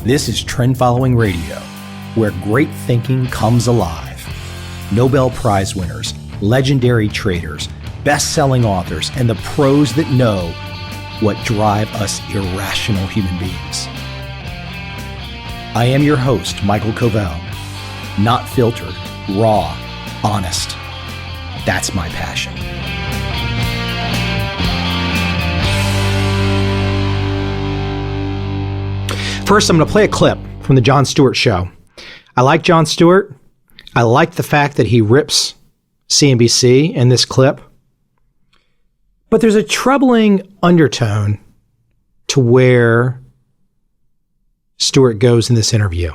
This is Trend Following Radio, where great thinking comes alive. Nobel Prize winners, legendary traders, best-selling authors, and the pros that know what drive us irrational human beings. I am your host, Michael Covel. Not filtered, raw, honest. That's my passion. First, I'm going to play a clip from the Jon Stewart show. I like Jon Stewart. I like the fact that he rips CNBC in this clip. But there's a troubling undertone to where Stewart goes in this interview.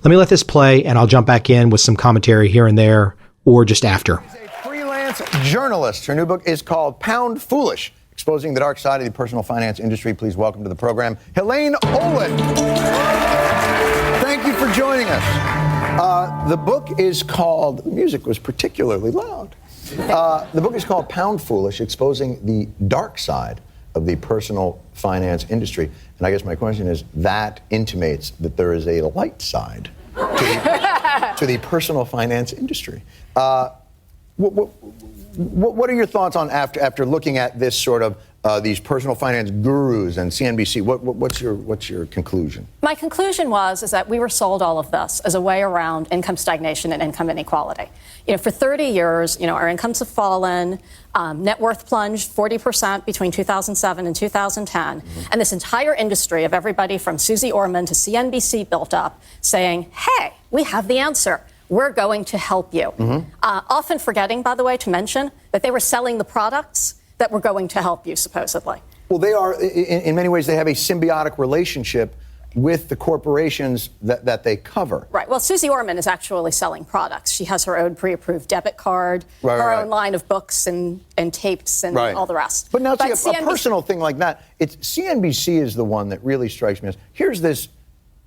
Let me let this play, and I'll jump back in with some commentary here and there, or just after. She's a freelance journalist. Her new book is called Pound Foolish, Exposing the Dark Side of the Personal Finance Industry. Please welcome to the program, Helene Olin. Thank you for joining us. The book is called, the music was particularly loud. The book is called Pound Foolish, Exposing the Dark Side of the Personal Finance Industry. And I guess my question is, that intimates that there is a light side to the personal finance industry. What are your thoughts on after looking at this sort of these personal finance gurus and CNBC? What's your conclusion? My conclusion is that we were sold all of this as a way around income stagnation and income inequality. For 30 years, our incomes have fallen, net worth plunged 40% between 2007 and 2010, and this entire industry of everybody from Susie Orman to CNBC built up, saying, "Hey, we have the answer. We're going to help you." Often forgetting, by the way, to mention that they were selling the products that were going to help you, supposedly. Well, they are, in many ways, they have a symbiotic relationship with the corporations that they cover. Right. Well, Susie Orman is actually selling products. She has her own pre-approved debit card, her own line of books and tapes and all the rest. But now, a personal thing like that, CNBC is the one that really strikes me as, here's this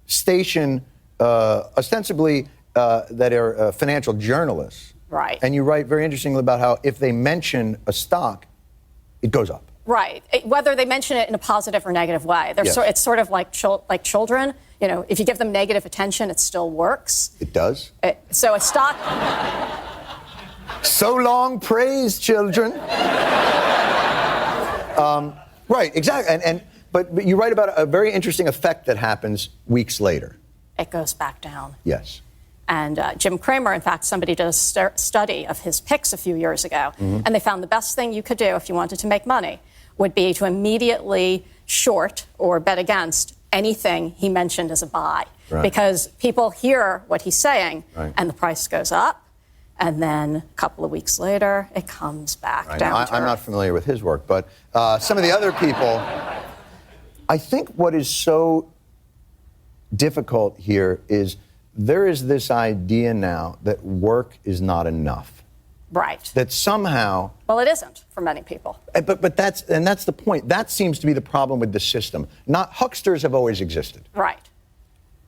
station, ostensibly, that are financial journalists. Right. And you write very interestingly about how if they mention a stock, it goes up. Right. Whether they mention it in a positive or negative way. It's sort of like children. If you give them negative attention, it still works. It does? So a stock... So long praise, children. Right, exactly. But you write about a very interesting effect that happens weeks later. It goes back down. Yes. And Jim Cramer, in fact, somebody did a study of his picks a few years ago, and they found the best thing you could do if you wanted to make money would be to immediately short or bet against anything he mentioned as a buy. Right. Because people hear what he's saying, and the price goes up, and then a couple of weeks later, it comes back down. I'm not familiar with his work, but some of the other people, I think what is so difficult here is there is this idea now that work is not enough. Right. That somehow... Well, it isn't for many people. But that's the point. That seems to be the problem with the system. Hucksters have always existed. Right.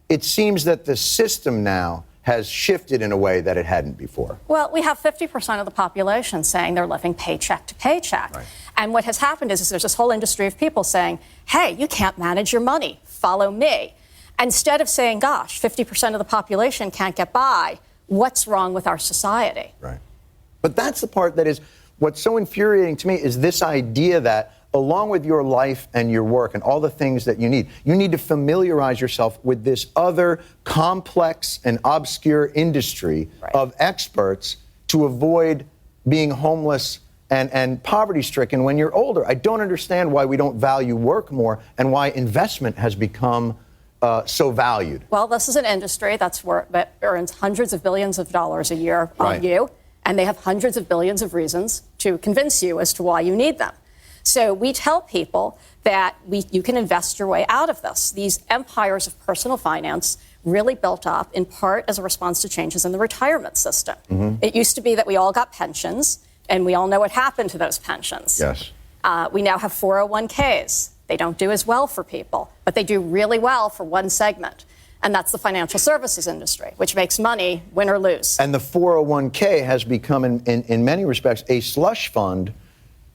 It seems that the system now has shifted in a way that it hadn't before. Well, we have 50% of the population saying they're living paycheck to paycheck. Right. And what has happened is there's this whole industry of people saying, hey, you can't manage your money. Follow me. Instead of saying, gosh, 50% of the population can't get by, what's wrong with our society? Right. But that's the part that is, what's so infuriating to me is this idea that along with your life and your work and all the things that you need to familiarize yourself with this other complex and obscure industry of experts to avoid being homeless and poverty-stricken when you're older. I don't understand why we don't value work more and why investment has become so valued. Well, this is an industry that earns hundreds of billions of dollars a year on you, and they have hundreds of billions of reasons to convince you as to why you need them. So we tell people that you can invest your way out of this. These empires of personal finance really built up in part as a response to changes in the retirement system. It used to be that we all got pensions, and we all know what happened to those pensions. Yes. We now have 401ks. They don't do as well for people, but they do really well for one segment. And that's the financial services industry, which makes money, win or lose. And the 401k has become, in many respects, a slush fund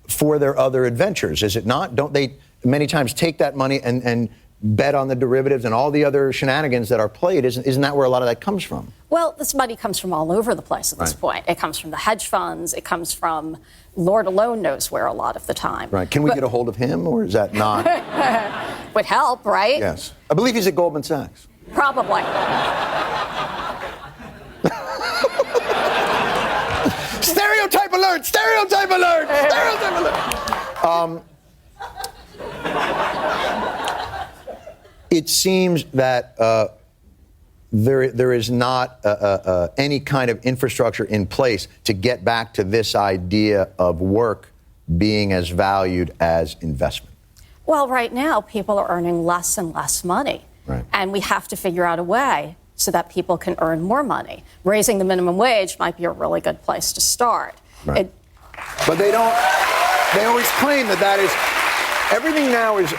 for their other adventures, is it not? Don't they many times take that money and bet on the derivatives and all the other shenanigans that are played. Isn't that where a lot of that comes from? Well, this money comes from all over the place at this point. It comes from the hedge funds. It comes from Lord alone knows where a lot of the time. Right. Can we get a hold of him, or is that not? Would help, right? Yes. I believe he's at Goldman Sachs. Probably. Stereotype alert! Stereotype alert! Stereotype alert! It seems that there is not any kind of infrastructure in place to get back to this idea of work being as valued as investment. Well, right now, people are earning less and less money. Right. And we have to figure out a way so that people can earn more money. Raising the minimum wage might be a really good place to start. Right. But they always claim that is, everything now is,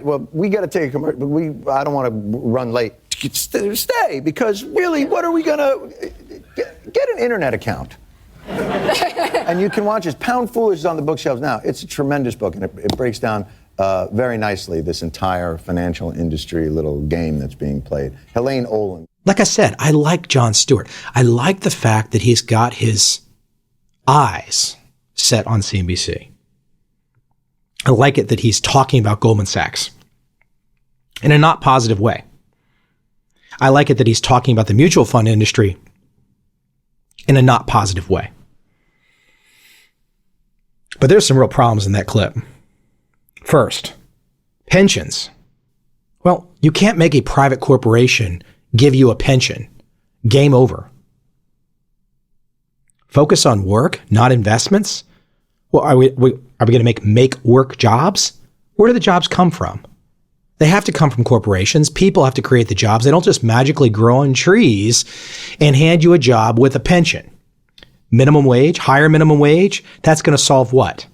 well, we got to take a commercial, but I don't want to run late. Stay, because really, what are we going to, get an internet account. And you can watch it. Pound Foolish is on the bookshelves now. It's a tremendous book, and it breaks down very nicely this entire financial industry little game that's being played. Helene Olin. Like I said, I like Jon Stewart. I like the fact that he's got his eyes set on CNBC. I like it that he's talking about Goldman Sachs in a not positive way. I like it that he's talking about the mutual fund industry in a not positive way. But there's some real problems in that clip. First, pensions. Well, you can't make a private corporation give you a pension. Game over. Focus on work, not investments? Well, are we going to make work jobs? Where do the jobs come from? They have to come from corporations. People have to create the jobs. They don't just magically grow on trees and hand you a job with a pension. Minimum wage, higher minimum wage, that's going to solve what?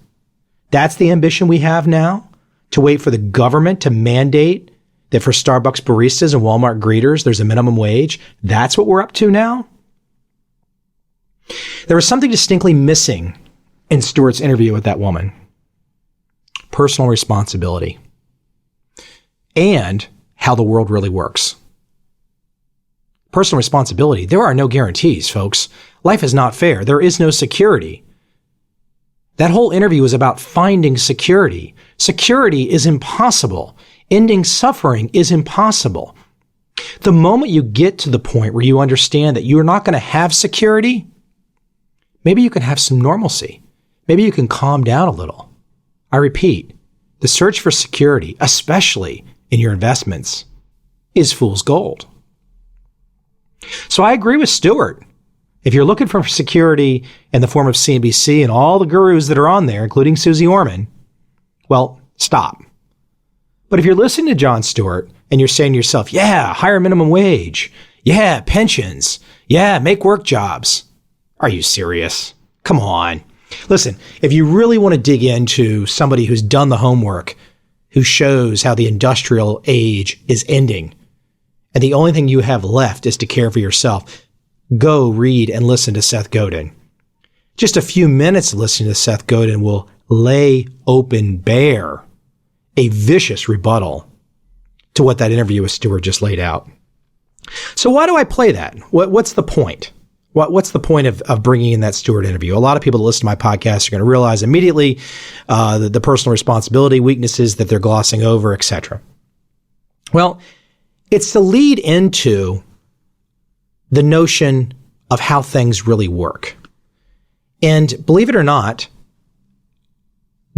That's the ambition we have now? To wait for the government to mandate that for Starbucks baristas and Walmart greeters, there's a minimum wage? That's what we're up to now? There was something distinctly missing in Stewart's interview with that woman. Personal responsibility. And how the world really works. Personal responsibility. There are no guarantees, folks. Life is not fair. There is no security. That whole interview is about finding security. Security is impossible. Ending suffering is impossible. The moment you get to the point where you understand that you're not going to have security, maybe you can have some normalcy. Maybe you can calm down a little. I repeat, the search for security, especially in your investments, is fool's gold. So I agree with Stewart. If you're looking for security in the form of CNBC and all the gurus that are on there, including Susie Orman, well, stop. But if you're listening to Jon Stewart and you're saying to yourself, yeah, higher minimum wage, yeah, pensions, yeah, make work jobs, are you serious? Come on. Listen, if you really want to dig into somebody who's done the homework, who shows how the industrial age is ending, and the only thing you have left is to care for yourself, go read and listen to Seth Godin. Just a few minutes listening to Seth Godin will lay open bare a vicious rebuttal to what that interview with Stewart just laid out. So why do I play that? What's the point? What's the point of bringing in that Stewart interview? A lot of people that listen to my podcast are going to realize immediately the personal responsibility, weaknesses that they're glossing over, etc. Well, it's to lead into the notion of how things really work. And believe it or not,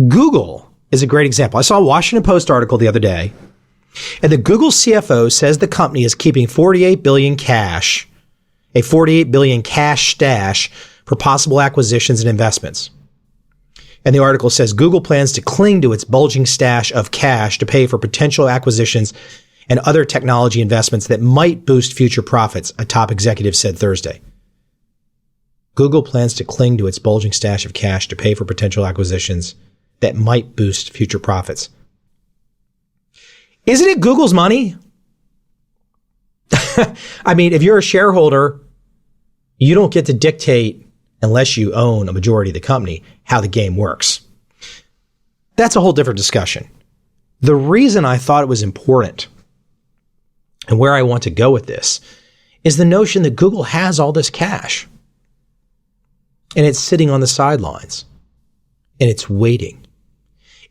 Google is a great example. I saw a Washington Post article the other day, and the Google CFO says the company is keeping $48 billion cash, a $48 billion cash stash for possible acquisitions and investments. And the article says Google plans to cling to its bulging stash of cash to pay for potential acquisitions and other technology investments that might boost future profits, a top executive said Thursday. Google plans to cling to its bulging stash of cash to pay for potential acquisitions that might boost future profits. Isn't it Google's money? I mean, if you're a shareholder, you don't get to dictate, unless you own a majority of the company, how the game works. That's a whole different discussion. The reason I thought it was important and where I want to go with this is the notion that Google has all this cash and it's sitting on the sidelines and it's waiting.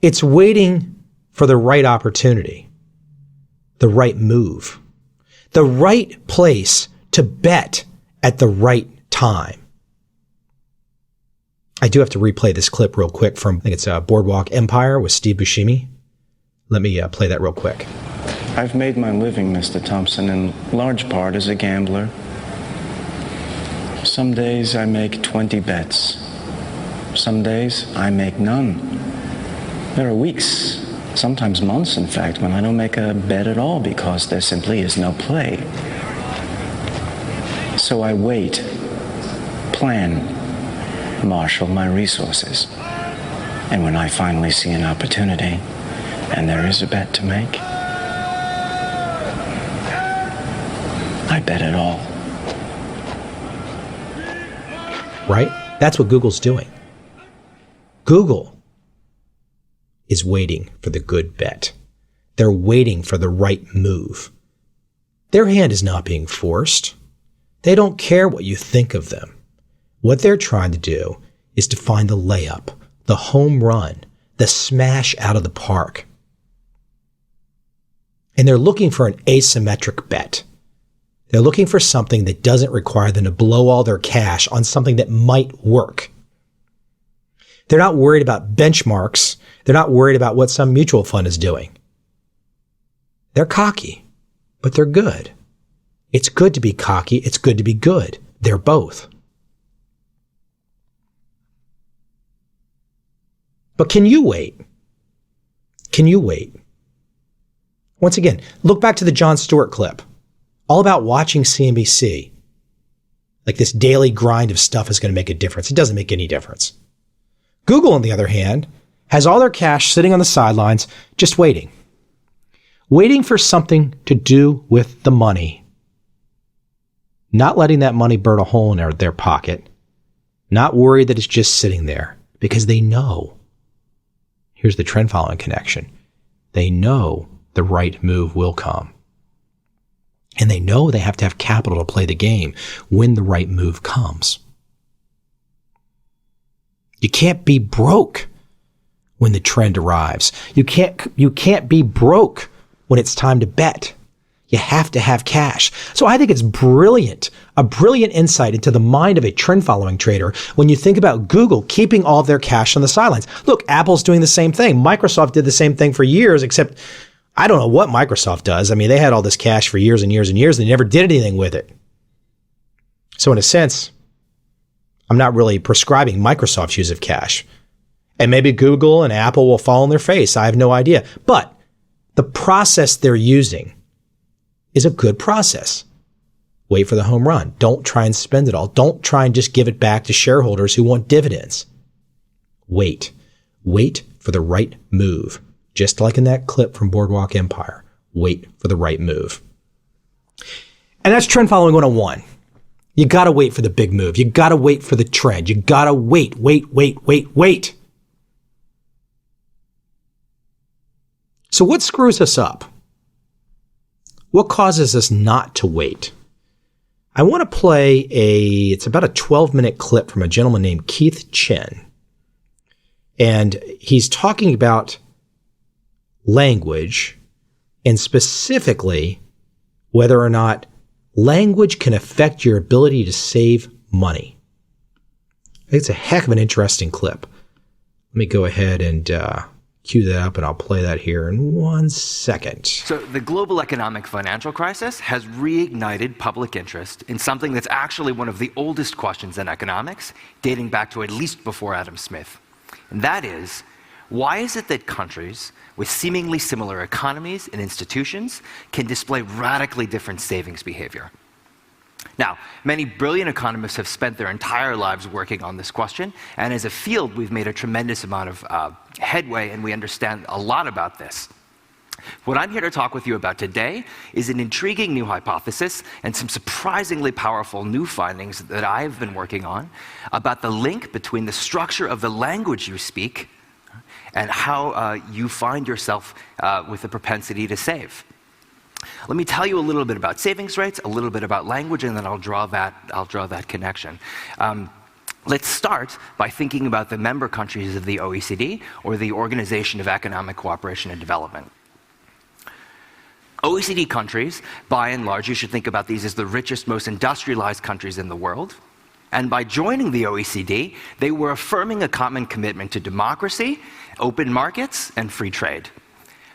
It's waiting for the right opportunity, the right move, the right place to bet at the right time. I do have to replay this clip real quick from, I think it's Boardwalk Empire with Steve Buscemi. Let me play that real quick. I've made my living, Mr. Thompson, in large part as a gambler. Some days I make 20 bets. Some days I make none. There are weeks, sometimes months, in fact, when I don't make a bet at all because there simply is no play. So I wait, plan, marshal my resources. And when I finally see an opportunity, and there is a bet to make, I bet it all. Right? That's what Google's doing. Google is waiting for the good bet. They're waiting for the right move. Their hand is not being forced. They don't care what you think of them. What they're trying to do is to find the layup, the home run, the smash out of the park. And they're looking for an asymmetric bet. They're looking for something that doesn't require them to blow all their cash on something that might work. They're not worried about benchmarks. They're not worried about what some mutual fund is doing. They're cocky, but they're good. It's good to be cocky. It's good to be good. They're both. But can you wait? Can you wait? Once again, look back to the Jon Stewart clip. All about watching CNBC. Like this daily grind of stuff is going to make a difference. It doesn't make any difference. Google, on the other hand, has all their cash sitting on the sidelines, just waiting. Waiting for something to do with the money. Not letting that money burn a hole in their pocket. Not worried that it's just sitting there. Because they know. Here's the trend following connection. They know the right move will come. And they know they have to have capital to play the game when the right move comes. You can't be broke when the trend arrives. You can't be broke when it's time to bet. You have to have cash. So I think it's brilliant, a brilliant insight into the mind of a trend following trader when you think about Google keeping all of their cash on the sidelines. Look, Apple's doing the same thing. Microsoft did the same thing for years, except I don't know what Microsoft does. I mean, they had all this cash for years and years and years. And they never did anything with it. So in a sense, I'm not really prescribing Microsoft's use of cash. And maybe Google and Apple will fall on their face. I have no idea. But the process they're using is a good process. Wait for the home run. Don't try and spend it all. Don't try and just give it back to shareholders who want dividends. Wait. Wait for the right move. Just like in that clip from Boardwalk Empire. Wait for the right move. And that's trend following 101. You got to wait for the big move. You got to wait for the trend. You got to wait. So what screws us up? What causes us not to wait? I want to play it's about a 12-minute clip from a gentleman named Keith Chen. And he's talking about language and specifically whether or not language can affect your ability to save money. I think it's a heck of an interesting clip. Let me go ahead and cue that up, and I'll play that here in 1 second. So the global economic financial crisis has reignited public interest in something that's actually one of the oldest questions in economics, dating back to at least before Adam Smith. And that is, why is it that countries with seemingly similar economies and institutions can display radically different savings behavior? Now, many brilliant economists have spent their entire lives working on this question, and as a field, we've made a tremendous amount of headway, and we understand a lot about this. What I'm here to talk with you about today is an intriguing new hypothesis and some surprisingly powerful new findings that I've been working on about the link between the structure of the language you speak and how you find yourself with a propensity to save. Let me tell you a little bit about savings rates, a little bit about language, and then I'll draw that connection. Let's start by thinking about the member countries of the OECD, or the Organization of Economic Cooperation and Development. OECD countries, by and large, you should think about these as the richest, most industrialized countries in the world. And by joining the OECD, they were affirming a common commitment to democracy, open markets, and free trade.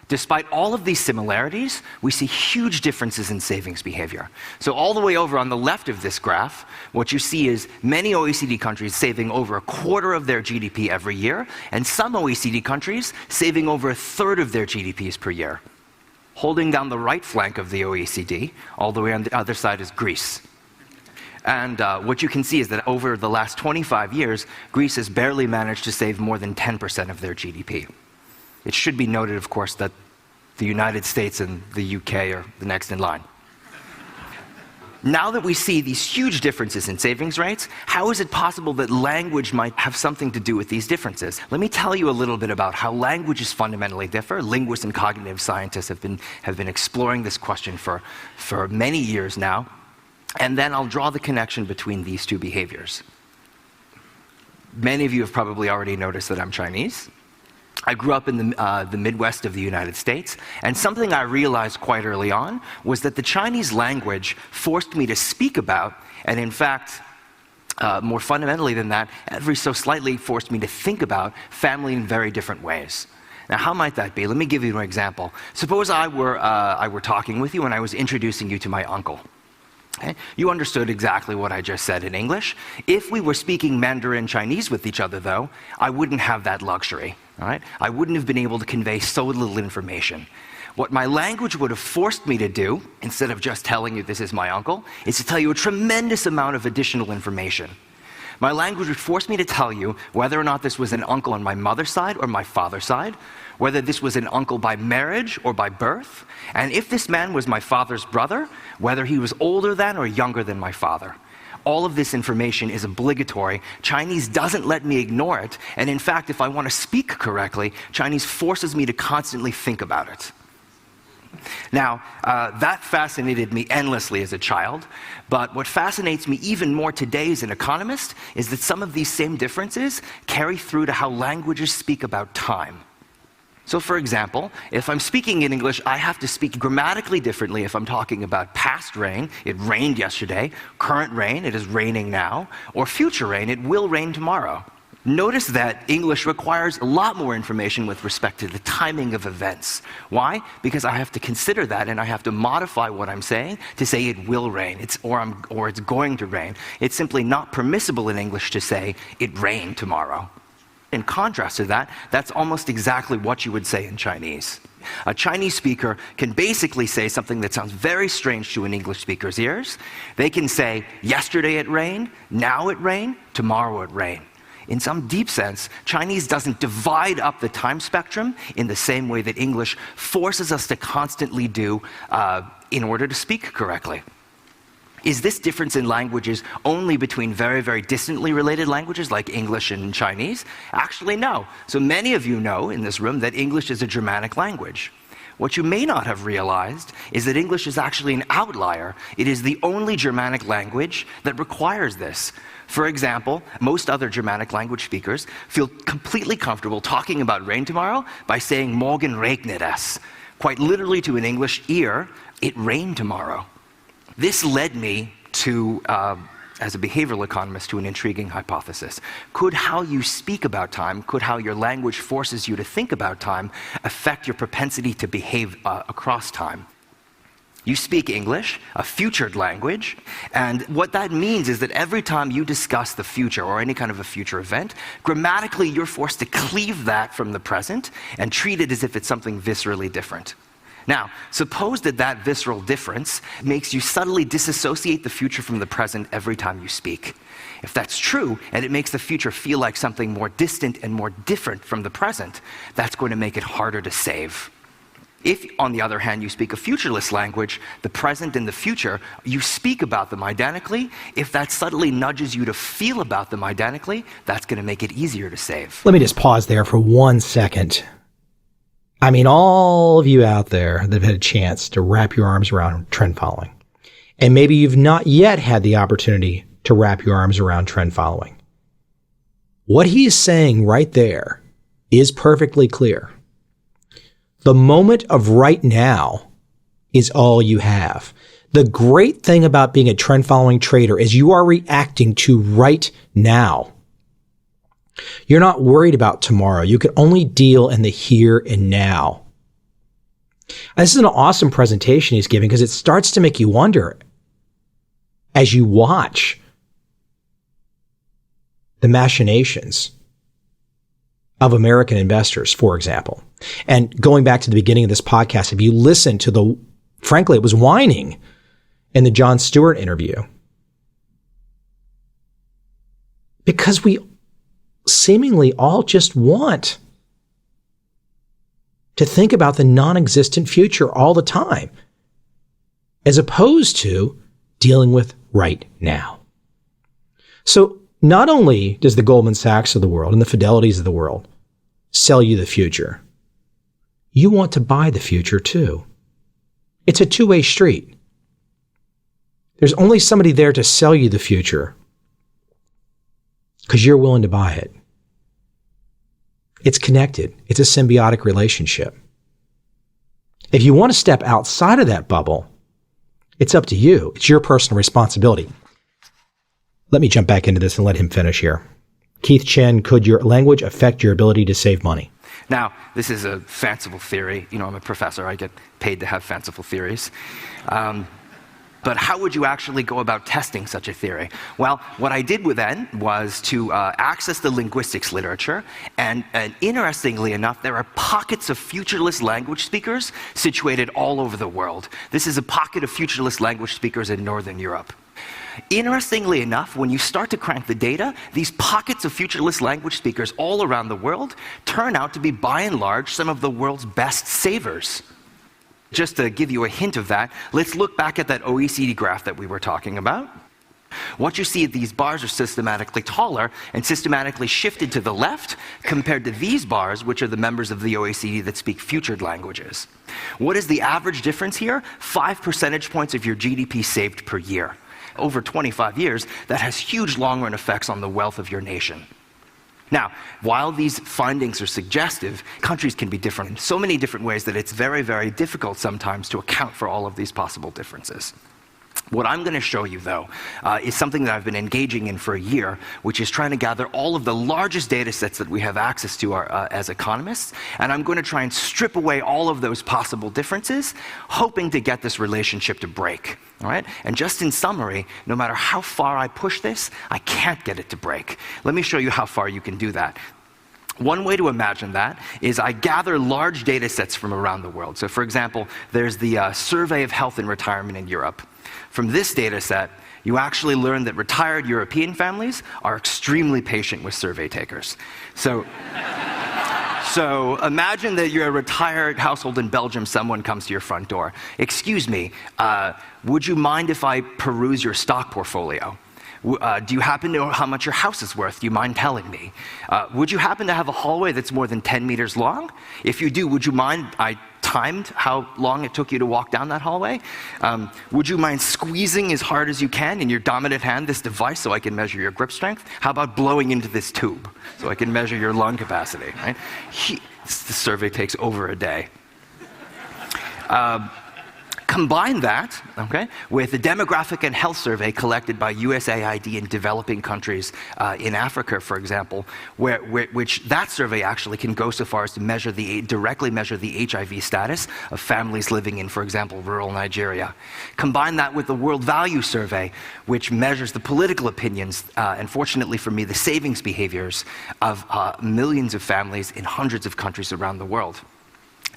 Despite all of these similarities, we see huge differences in savings behavior. So all the way over on the left of this graph, what you see is many OECD countries saving over a quarter of their GDP every year, and some OECD countries saving over a third of their GDPs per year. Holding down the right flank of the OECD, all the way on the other side is Greece. And what you can see is that over the last 25 years, Greece has barely managed to save more than 10% of their GDP. It should be noted, of course, that the United States and the UK are the next in line. Now that we see these huge differences in savings rates, how is it possible that language might have something to do with these differences? Let me tell you a little bit about how languages fundamentally differ. Linguists and cognitive scientists have been exploring this question for many years now. And then I'll draw the connection between these two behaviors. Many of you have probably already noticed that I'm Chinese. I grew up in the Midwest of the United States, and something I realized quite early on was that the Chinese language forced me to speak about, and in fact, more fundamentally than that, every so slightly forced me to think about family in very different ways. Now, how might that be? Let me give you an example. Suppose I were talking with you and I was introducing you to my uncle. Okay? You understood exactly what I just said in English. If we were speaking Mandarin Chinese with each other, though, I wouldn't have that luxury. All right? I wouldn't have been able to convey so little information. What my language would have forced me to do, instead of just telling you this is my uncle, is to tell you a tremendous amount of additional information. My language would force me to tell you whether or not this was an uncle on my mother's side or my father's side, whether this was an uncle by marriage or by birth, and if this man was my father's brother, whether he was older than or younger than my father. All of this information is obligatory. Chinese doesn't let me ignore it, and in fact, if I want to speak correctly, Chinese forces me to constantly think about it. Now, that fascinated me endlessly as a child, but what fascinates me even more today as an economist is that some of these same differences carry through to how languages speak about time. So for example, if I'm speaking in English, I have to speak grammatically differently if I'm talking about past rain, it rained yesterday, current rain, it is raining now, or future rain, it will rain tomorrow. Notice that English requires a lot more information with respect to the timing of events. Why? Because I have to consider that, and I have to modify what I'm saying to say it will rain, or it's going to rain. It's simply not permissible in English to say it rained tomorrow. In contrast to that, that's almost exactly what you would say in Chinese. A Chinese speaker can basically say something that sounds very strange to an English speaker's ears. They can say, yesterday it rained, now it rained, tomorrow it rained. In some deep sense, Chinese doesn't divide up the time spectrum in the same way that English forces us to constantly do in order to speak correctly. Is this difference in languages only between very, very distantly related languages like English and Chinese? Actually, no. So many of you know in this room that English is a Germanic language. What you may not have realized is that English is actually an outlier. It is the only Germanic language that requires this. For example, most other Germanic language speakers feel completely comfortable talking about rain tomorrow by saying morgen regnet es. Quite literally to an English ear, it rained tomorrow. This led me to, as a behavioral economist, to an intriguing hypothesis. Could how you speak about time, could how your language forces you to think about time, affect your propensity to behave across time? You speak English, a futured language, and what that means is that every time you discuss the future or any kind of a future event, grammatically you're forced to cleave that from the present and treat it as if it's something viscerally different. Now, suppose that visceral difference makes you subtly disassociate the future from the present every time you speak. If that's true, and it makes the future feel like something more distant and more different from the present, that's going to make it harder to save. If, on the other hand, you speak a futureless language, the present and the future, you speak about them identically. If that subtly nudges you to feel about them identically, that's going to make it easier to save. Let me just pause there for 1 second. I mean, all of you out there that have had a chance to wrap your arms around trend following, and maybe you've not yet had the opportunity to wrap your arms around trend following. What he is saying right there is perfectly clear. The moment of right now is all you have. The great thing about being a trend following trader is you are reacting to right now. You're not worried about tomorrow. You can only deal in the here and now. And this is an awesome presentation he's giving because it starts to make you wonder as you watch the machinations of American investors, for example. And going back to the beginning of this podcast, if you listen to frankly, it was whining in the Jon Stewart interview. Because we seemingly all just want to think about the non-existent future all the time, as opposed to dealing with right now. So not only does the Goldman Sachs of the world and the Fidelities of the world sell you the future, you want to buy the future too. It's a two-way street. There's only somebody there to sell you the future because you're willing to buy it. It's connected. It's a symbiotic relationship. If you want to step outside of that bubble, it's up to you. It's your personal responsibility. Let me jump back into this and let him finish here. Keith Chen, could your language affect your ability to save money? Now, this is a fanciful theory. You know, I'm a professor. I get paid to have fanciful theories. But how would you actually go about testing such a theory? Well, what I did with then was to access the linguistics literature, and interestingly enough, there are pockets of futureless language speakers situated all over the world. This is a pocket of futureless language speakers in Northern Europe. Interestingly enough, when you start to crank the data, these pockets of futureless language speakers all around the world turn out to be, by and large, some of the world's best savers. Just to give you a hint of that, let's look back at that OECD graph that we were talking about. What you see, these bars are systematically taller and systematically shifted to the left compared to these bars, which are the members of the OECD that speak futured languages. What is the average difference here? 5 percentage points of your GDP saved per year. Over 25 years, that has huge long-run effects on the wealth of your nation. Now, while these findings are suggestive, countries can be different in so many different ways that it's very, very difficult sometimes to account for all of these possible differences. What I'm going to show you, though, is something that I've been engaging in for a year, which is trying to gather all of the largest data sets that we have access to as economists, and I'm going to try and strip away all of those possible differences, hoping to get this relationship to break. All right? And just in summary, no matter how far I push this, I can't get it to break. Let me show you how far you can do that. One way to imagine that is I gather large data sets from around the world. So for example, there's the Survey of Health and Retirement in Europe. From this data set, you actually learn that retired European families are extremely patient with survey takers. So imagine that you're a retired household in Belgium, someone comes to your front door. Excuse me, would you mind if I peruse your stock portfolio? Do you happen to know how much your house is worth? Do you mind telling me? Would you happen to have a hallway that's more than 10 meters long? If you do, would you mind I timed how long it took you to walk down that hallway? Would you mind squeezing as hard as you can in your dominant hand this device so I can measure your grip strength? How about blowing into this tube so I can measure your lung capacity? Right? The survey takes over a day. Combine that, okay, with the demographic and health survey collected by USAID in developing countries in Africa, for example, which that survey actually can go so far as to directly measure the HIV status of families living in, for example, rural Nigeria. Combine that with the World Value Survey, which measures the political opinions, and fortunately for me, the savings behaviors of millions of families in hundreds of countries around the world.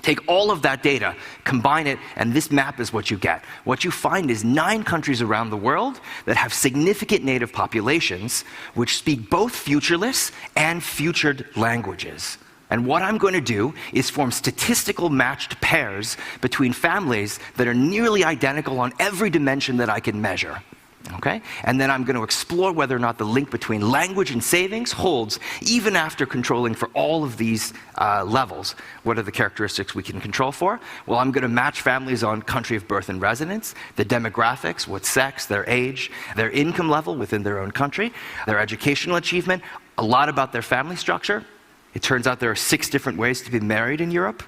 Take all of that data, combine it, and this map is what you get. What you find is 9 countries around the world that have significant native populations which speak both futureless and futured languages. And what I'm going to do is form statistical matched pairs between families that are nearly identical on every dimension that I can measure. Okay? And then I'm going to explore whether or not the link between language and savings holds even after controlling for all of these levels. What are the characteristics we can control for? Well, I'm going to match families on country of birth and residence, the demographics, what sex, their age, their income level within their own country, their educational achievement, a lot about their family structure. It turns out there are 6 different ways to be married in Europe.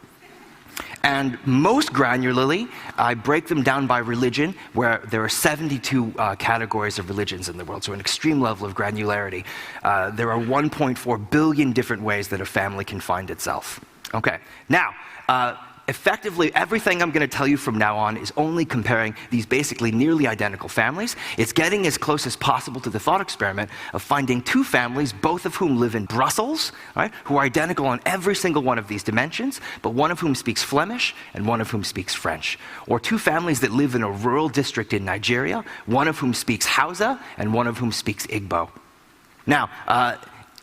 And most granularly, I break them down by religion, where there are 72 categories of religions in the world, so an extreme level of granularity. There are 1.4 billion different ways that a family can find itself. Okay, now, effectively, everything I'm going to tell you from now on is only comparing these basically nearly identical families. It's getting as close as possible to the thought experiment of finding 2 families, both of whom live in Brussels, right, who are identical on every single one of these dimensions, but one of whom speaks Flemish and one of whom speaks French. Or 2 families that live in a rural district in Nigeria, one of whom speaks Hausa and one of whom speaks Igbo. Now,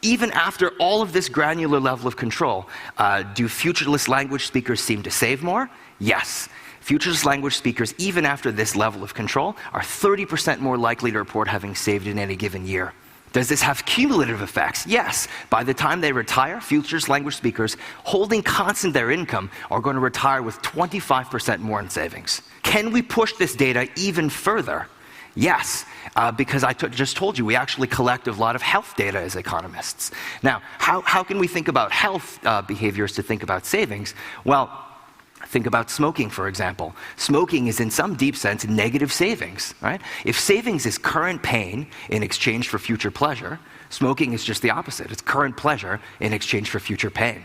even after all of this granular level of control, do futureless language speakers seem to save more? Yes. Futureless language speakers, even after this level of control, are 30% more likely to report having saved in any given year. Does this have cumulative effects? Yes. By the time they retire, futureless language speakers holding constant their income are going to retire with 25% more in savings. Can we push this data even further? Yes, because I just told you we actually collect a lot of health data as economists. Now, how can we think about health behaviors to think about savings? Well, think about smoking, for example. Smoking is in some deep sense negative savings, right? If savings is current pain in exchange for future pleasure, smoking is just the opposite. It's current pleasure in exchange for future pain.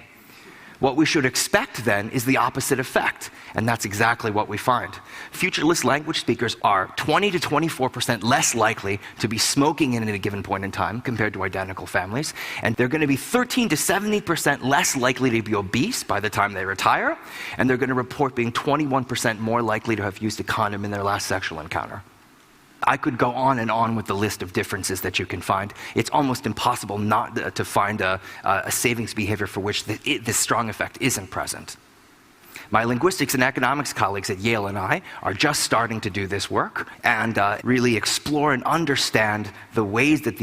What we should expect then is the opposite effect, and that's exactly what we find. Futureless language speakers are 20 to 24% less likely to be smoking at a given point in time compared to identical families, and they're going to be 13 to 70% less likely to be obese by the time they retire, and they're going to report being 21% more likely to have used a condom in their last sexual encounter. I could go on and on with the list of differences that you can find. It's almost impossible not to find a savings behavior for which this strong effect isn't present. My linguistics and economics colleagues at Yale and I are just starting to do this work and really explore and understand the ways that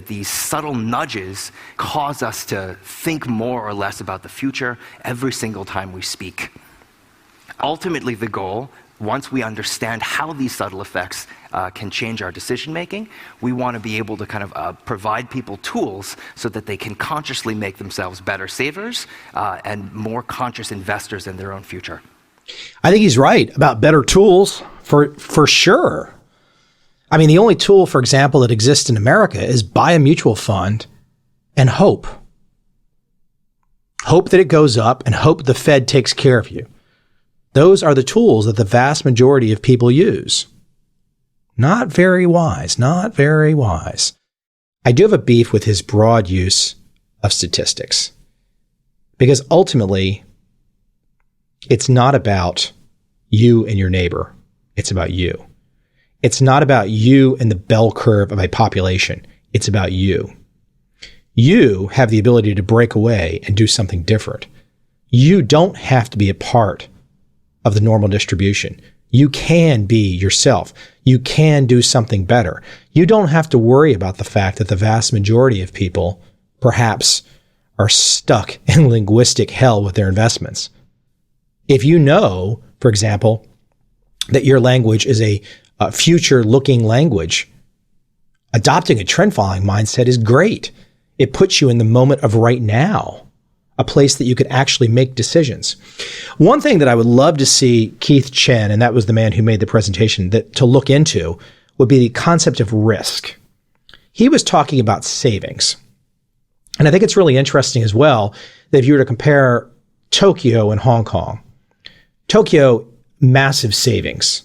these subtle nudges cause us to think more or less about the future every single time we speak. Ultimately, the goal, once we understand how these subtle effects can change our decision making, we want to be able to kind of provide people tools so that they can consciously make themselves better savers and more conscious investors in their own future. I think he's right about better tools for sure. I mean, the only tool, for example, that exists in America is buy a mutual fund and hope. Hope that it goes up and hope the Fed takes care of you. Those are the tools that the vast majority of people use. Not very wise, not very wise. I do have a beef with his broad use of statistics because ultimately it's not about you and your neighbor. It's about you. It's not about you and the bell curve of a population. It's about you. You have the ability to break away and do something different. You don't have to be a part of the normal distribution. You can be yourself. You can do something better. You don't have to worry about the fact that the vast majority of people perhaps are stuck in linguistic hell with their investments. If you know, for example, that your language is a future-looking language, adopting a trend-following mindset is great. It puts you in the moment of right now, a place that you could actually make decisions. One thing that I would love to see Keith Chen, and that was the man who made the presentation, to look into would be the concept of risk. He was talking about savings. And I think it's really interesting as well that if you were to compare Tokyo and Hong Kong, Tokyo, massive savings.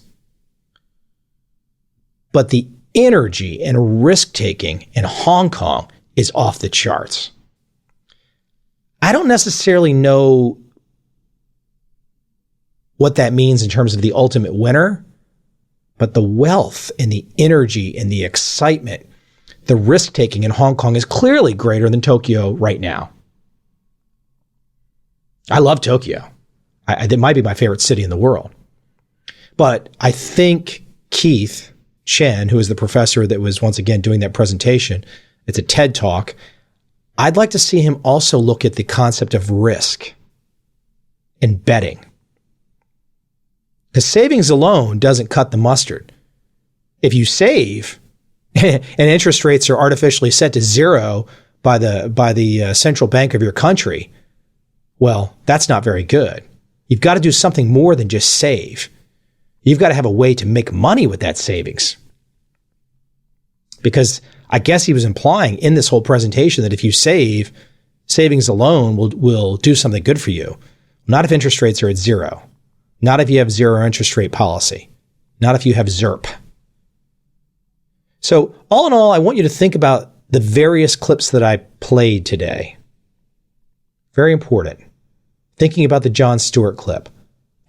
But the energy and risk-taking in Hong Kong is off the charts. I don't necessarily know what that means in terms of the ultimate winner, but the wealth and the energy and the excitement, the risk-taking in Hong Kong is clearly greater than Tokyo right now. I love Tokyo. It might be my favorite city in the world. But I think Keith Chen, who is the professor that was once again doing that presentation, it's a TED Talk, I'd like to see him also look at the concept of risk and betting. Because savings alone doesn't cut the mustard. If you save and interest rates are artificially set to zero by the central bank of your country, well, that's not very good. You've got to do something more than just save. You've got to have a way to make money with that savings. Because I guess he was implying in this whole presentation that if you save, savings alone will do something good for you. Not if interest rates are at zero. Not if you have zero interest rate policy. Not if you have ZIRP. So all in all, I want you to think about the various clips that I played today. Very important. Thinking about the Jon Stewart clip.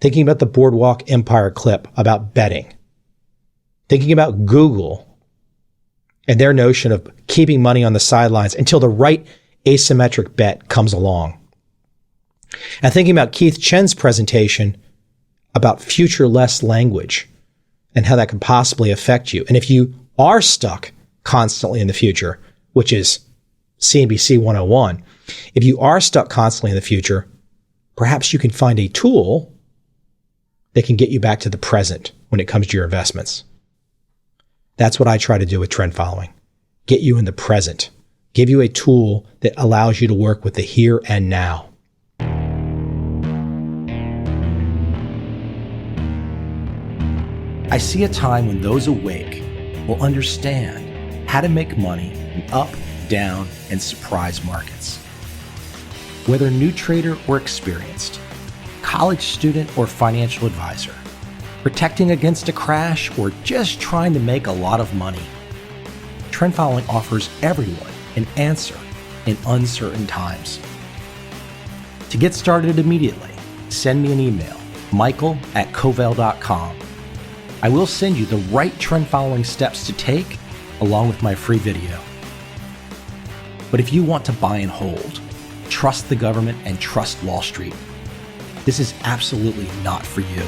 Thinking about the Boardwalk Empire clip about betting. Thinking about Google and their notion of keeping money on the sidelines until the right asymmetric bet comes along. And thinking about Keith Chen's presentation about future-less language and how that could possibly affect you. And if you are stuck constantly in the future, which is CNBC 101, if you are stuck constantly in the future, perhaps you can find a tool that can get you back to the present when it comes to your investments. That's what I try to do with trend following. Get you in the present. Give you a tool that allows you to work with the here and now. I see a time when those awake will understand how to make money in up, down, and surprise markets. Whether new trader or experienced, college student or financial advisor, protecting against a crash or just trying to make a lot of money, trend following offers everyone an answer in uncertain times. To get started immediately, send me an email, michael@covel.com. I will send you the right trend following steps to take along with my free video. But if you want to buy and hold, trust the government and trust Wall Street, this is absolutely not for you.